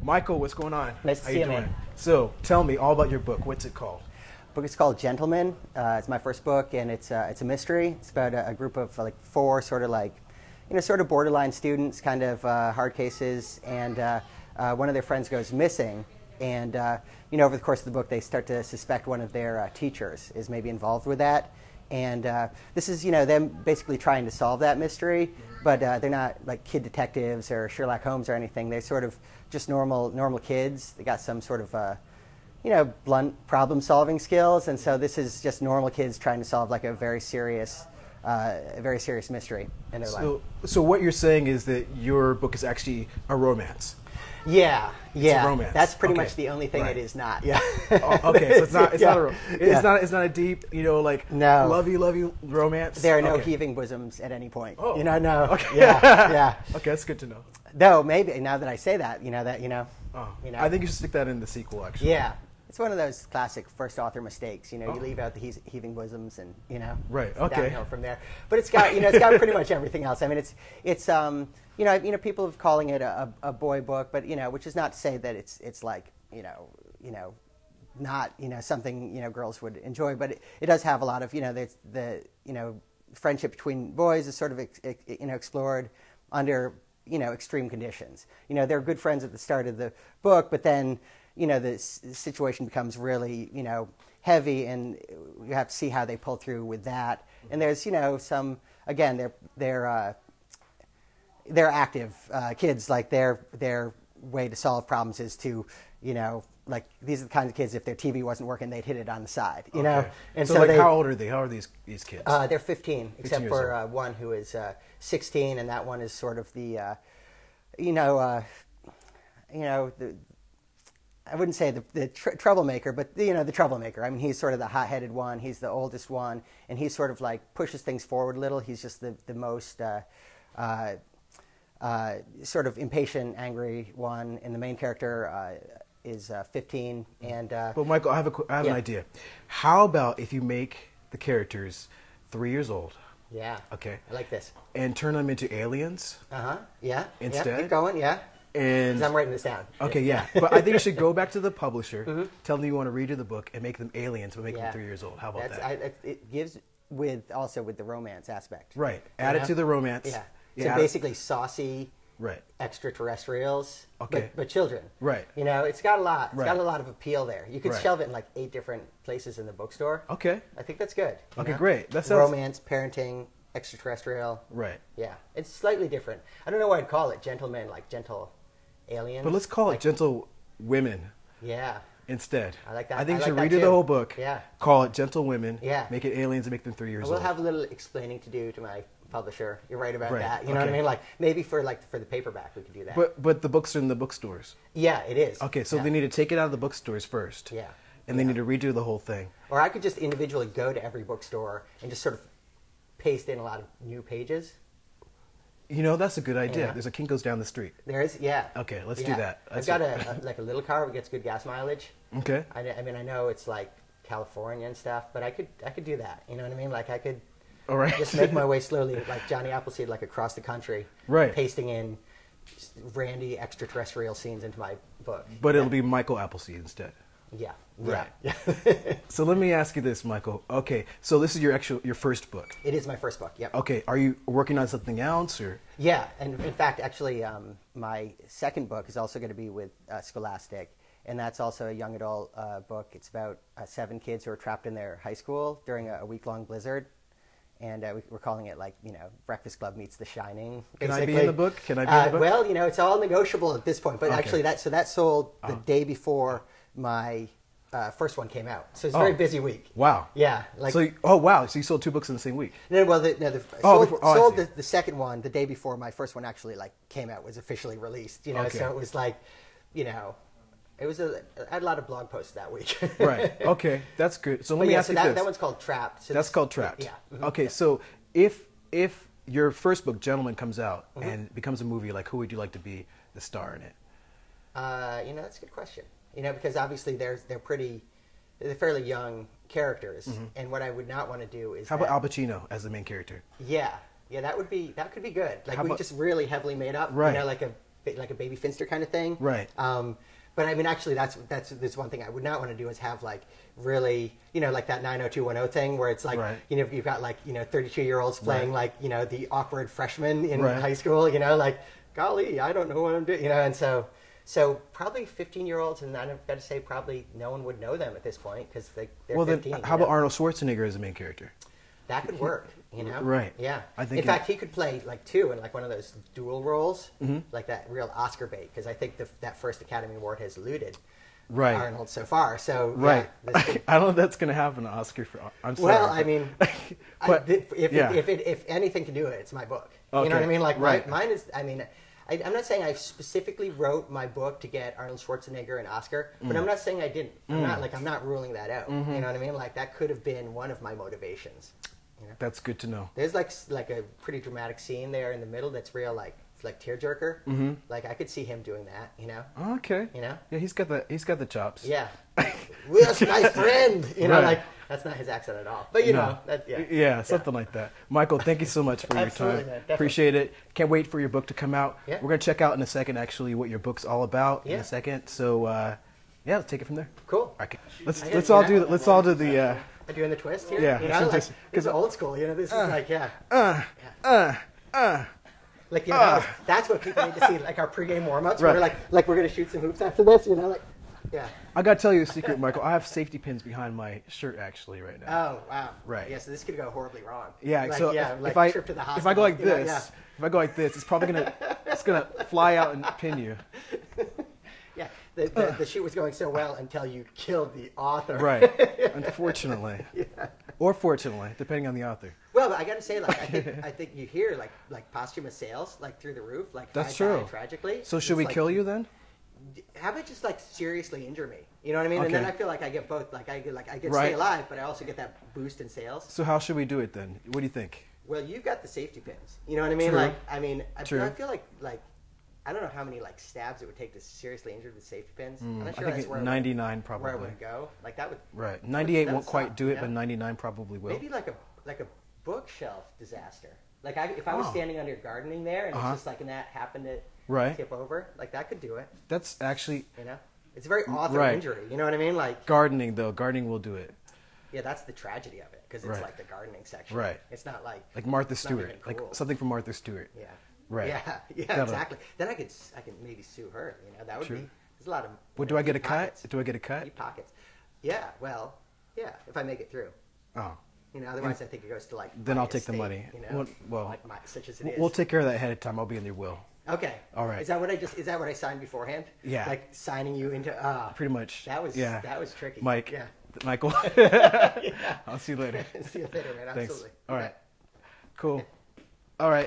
Michael, what's going on? Nice to see you, man. So, tell me all about your book. What's it called? The book is called Gentlemen. It's my first book, and it's a mystery. It's about a group of like four sort of borderline students, kind of hard cases, and one of their friends goes missing. And over the course of the book, they start to suspect one of their teachers is maybe involved with that. And this is, them basically trying to solve that mystery, but they're not like kid detectives or Sherlock Holmes or anything. They're sort of just normal kids. They got some sort of, blunt problem-solving skills, and so this is just normal kids trying to solve like a very serious mystery in their life. So what you're saying is that your book is actually a romance. Yeah. It's a romance. That's pretty much the only thing it is not. Yeah. Okay, so it's not a deep, lovey romance. There are no heaving bosoms at any point. Oh. No. Okay. Yeah. Okay, that's good to know. Though maybe now that I say that, I think you should stick that in the sequel, actually. Yeah. It's one of those classic first author mistakes. You leave out the heaving bosoms and right. Okay. downhill from there. But it's got pretty much everything else. I mean, it's people have calling it a boy book, but which is not to say that it's like not something girls would enjoy, but it does have a lot of the friendship between boys is sort of explored under extreme conditions. They're good friends at the start of the book, but then the situation becomes really, heavy, and you have to see how they pull through with that. And there's, some, again, they're active kids. Like their way to solve problems is to, like these are the kinds of kids, if their TV wasn't working, they'd hit it on the side, know. And so how old are they? How are these kids? They're 15, except for one who is 16, and that one is sort of the, I wouldn't say the troublemaker, but the troublemaker. I mean, he's sort of the hot-headed one. He's the oldest one, and he sort of like pushes things forward a little. He's just the most sort of impatient, angry one. And the main character is 15. And but Michael, I have an idea. How about if you make the characters 3 years old? Yeah. Okay. I like this. And turn them into aliens. Yeah. Instead. Yeah, keep going. Yeah. And I'm writing this down. Okay, yeah. But I think you should go back to the publisher, tell them you want to redo the book, and make them aliens, but make them 3 years old. How about that? It gives with the romance aspect. Right. Add it to the romance. Yeah. So basically saucy right. extraterrestrials, okay. but children. Right. It's got a lot. It's right. got a lot of appeal there. You could right. shelve it in like 8 different places in the bookstore. Okay. I think that's good. Okay, great. That sounds romance, parenting, extraterrestrial. Right. Yeah. It's slightly different. I don't know what I'd call it. Gentlemen, like gentle aliens. But let's call it Gentle Women. Yeah. Instead. I like that. I think you should like redo the whole book. Yeah. Call it Gentle Women. Yeah. Make it aliens and make them 3 years old. We'll have a little explaining to do to my publisher. You're right about right. that. You know what I mean? Like maybe for the paperback we could do that. But the books are in the bookstores. Yeah, it is. Okay, so they need to take it out of the bookstores first. Yeah. And they need to redo the whole thing. Or I could just individually go to every bookstore and just sort of paste in a lot of new pages. That's a good idea. There's a Kinko's down the street. There is, yeah. Okay, let's do that. I've got a little car that gets good gas mileage. Okay. I mean, I know it's like California and stuff, but I could do that. You know what I mean? Like I could all right. just make my way slowly, like Johnny Appleseed, like across the country, right. pasting in randy extraterrestrial scenes into my book. But it'll be Michael Appleseed instead. Yeah. Right. Yeah. So let me ask you this, Michael. Okay, so this is your first book. It is my first book. Yep. Okay, are you working on something else or? Yeah, and in fact, actually, my second book is also going to be with Scholastic, and that's also a young adult book. It's about 7 kids who are trapped in their high school during a week-long blizzard, and we're calling it like Breakfast Club meets The Shining. Basically. Can I be in the book? Can I be in the book? Well, it's all negotiable at this point, but actually that sold the day before my first one came out, so it's a very busy week. Wow. Yeah. Wow. So you sold 2 books in the same week? No, well, sold the second one the day before my first one actually came out, was officially released. Okay. So it was like, it was I had a lot of blog posts that week. Right. Okay, that's good. So let me ask you this. That one's called Trapped. So that's called Trapped. Yeah. Mm-hmm. Okay, so if your first book, Gentlemen, comes out and becomes a movie, like who would you like to be the star in it? That's a good question. Because obviously they're fairly young characters, and what I would not want to do is how about Al Pacino as the main character? Yeah, that could be good. Like just really heavily made up, right? Like a like a baby Finster kind of thing. Right. But I mean, actually, that's one thing I would not want to do is have like really, you know, like that 90210 thing where it's like, Right. you know, you've got like, you know, 32-year-olds playing Right. like, you know, the awkward freshman in Right. high school, you know, like, golly, I don't know what I'm doing, you know, and so probably 15-year-olds, and I've got to say probably no one would know them at this point because they're Well, 15. then how about Arnold Schwarzenegger as the main character? That could work, you know? Right. Yeah. I think in fact, he could play like two in like one of those dual roles, like that real Oscar bait, because I think that first Academy Award has eluded Right. Arnold so far. So Right. yeah, this could- I don't know if that's going to happen. An Oscar for. I'm sorry. well, I mean, But, yeah. if anything can do it, it's my book. You Okay. know what I mean? Like Right. mine is. I mean, I'm not saying I specifically wrote my book to get Arnold Schwarzenegger an Oscar, but I'm not saying I didn't. I'm not ruling that out. You know what I mean? Like that could have been one of my motivations. You know? That's good to know. There's like a pretty dramatic scene there in the middle that's real like tearjerker. Like I could see him doing that. You know? Okay. You know? Yeah, he's got the chops. Yeah. Where's my friend? You know, Right. like that's not his accent at all. But you know, that, yeah. Yeah, something like that. Michael, thank you so much for your Absolutely, time. man, definitely. Appreciate it. Can't wait for your book to come out. Yeah. We're gonna check out in a second actually what your book's all about in Yeah. a second. So yeah, let's take it from there. Cool. Okay. Let's I gotta let's do all that. do the Am I doing the twist here? Yeah, You know, like, just- this is old school. You know, this is like, yeah. Like, that's what people need to see, like our pregame warm-ups. Right. Where like we're going to shoot some hoops after this, you know, like, yeah. I gotta tell you a secret, Michael. I have safety pins behind my shirt actually right now. Oh, wow. Right. Yeah, so this could go horribly wrong. Yeah, Like, so yeah, if, like if I trip to the if hospital. I go like you know, this, if I go like this, it's probably gonna fly out and pin you. yeah. The shoot was going so well until you killed the author. Right. Unfortunately. Or fortunately, depending on the author. Well, but I got to say, like, I think you hear like posthumous sales like through the roof, like That's if I die true. tragically. So should it's we like, kill you then? How about just like seriously injure me? You know what I mean? And Okay. then I feel like I get both. Like I get Right. stay alive, but I also get that boost in sales. So how should we do it then? What do you think? Well, you've got the safety pins. You know what I mean? True. Like I mean, True. I feel like I don't know how many like stabs it would take to seriously injure with safety pins. I'm not I sure think that's where 99 probably. where I would go. Like that would Right. 98 that won't would quite suck, do it, you but know? 99 probably will. maybe like a bookshelf disaster. Like if I was Oh. standing under gardening there and Uh-huh. it's just like and that happened to Right. tip over, like that could do it. That's actually You know, it's a very author Right. injury. You know what I mean? Like gardening though. Gardening will do it. yeah, that's the tragedy of it because it's Right. like the gardening section. Right. It's not like Martha not Stewart. even Like cool. something from Martha Stewart. Yeah. Right. Yeah. Gotta- Exactly. Then I can maybe sue her. You know, that would True. be. There's a lot of. What do I get a deep cut? pockets. Do I get a cut? Deep pockets. Yeah. Well. Yeah. If I make it through. Oh. You know, otherwise I think it goes to like. Then my I'll take the estate, money. You know, Well, like such as it is. we'll take care of that ahead of time. I'll be in your will. Okay. All right. Is that what I signed beforehand? Yeah. Like signing you into. Pretty much. That was. Yeah. That was tricky. Mike. Yeah. Michael. I'll see you later. See you later, man. Thanks. Absolutely. All Okay. right. Cool. All right.